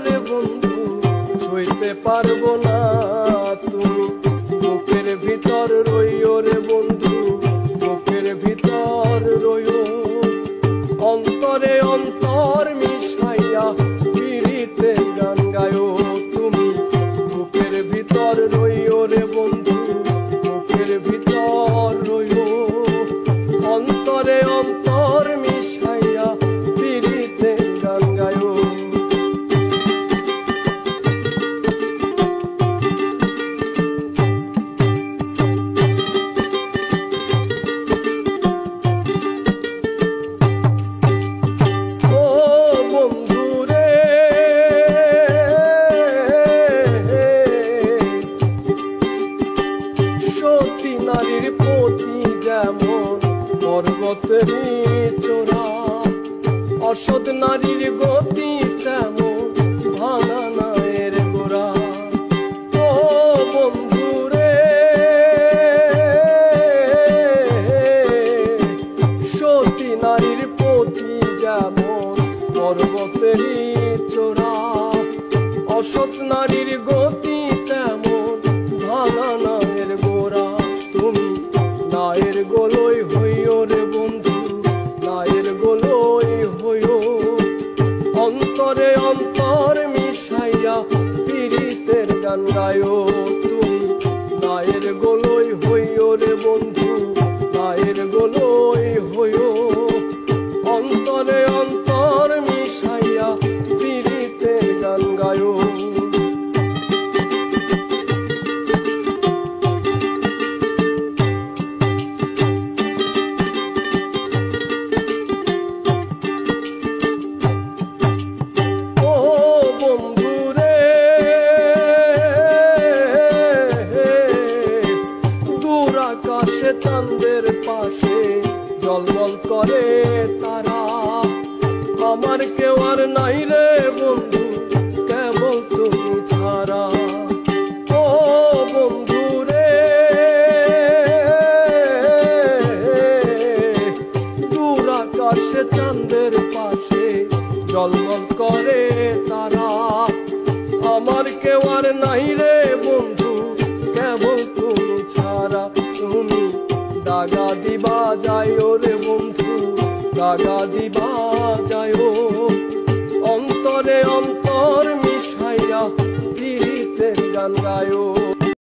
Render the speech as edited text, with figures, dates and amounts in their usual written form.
রে বন্ধু সইতে পারবো না। তুমি বুকের ভিতর রইও রে বন্ধু, বুকের ভিতর রইও, অন্তরে অন্তর মিশাইয়া পিরিতে গান গায়ো। তুমি বুকের ভিতর রইও রে বন্ধু, বুকের ভিতর রইও, অন্তরে অন্তর মিশাইয়া পিরিতে গান গায়ো। সতী নারীর প্রতি যেমন পর্বতেরই চোরা, অসৎ নারীর গতি তেমন ভাঙা নায়ের গোড়া। ও বন্ধুরে সতী নারীর প্রতি যেমন পর্বতেরই চোরা, অসৎ নারীর গতি তেমন ভাঙা নায়ের গোড়া। তুমি নায়ের গোলই হইও রে বন্ধু, নায়ের গোলই হইও, অন্তরে অন্তর মিশাইয়া পিরিতের গান গায়ো। তুমি নায়ের গোলই হইও রে বন্ধু, নায়ের গোলই হইও, অন্তরে অন্তর মিশাইয়া পিরিতের গান গায়ো। আকাশে চাঁদের পাশে জলমল করে তারা, আমার কেউ আর নাই রে বন্ধু কেবল তুমি ছাড়া। ও বন্ধু রে দূর আকাশে চাঁদের পাশে জলমল করে তারা, আমার কেউ আর নাই রে বন্ধু কেবল তুমি ছাড়া। তুমি দাগা দিবা যাইও রে বন্ধু, দাগা দিবা যাইও, অন্তরে অন্তর মিশাইয়া পিরিতের গান গায়ো।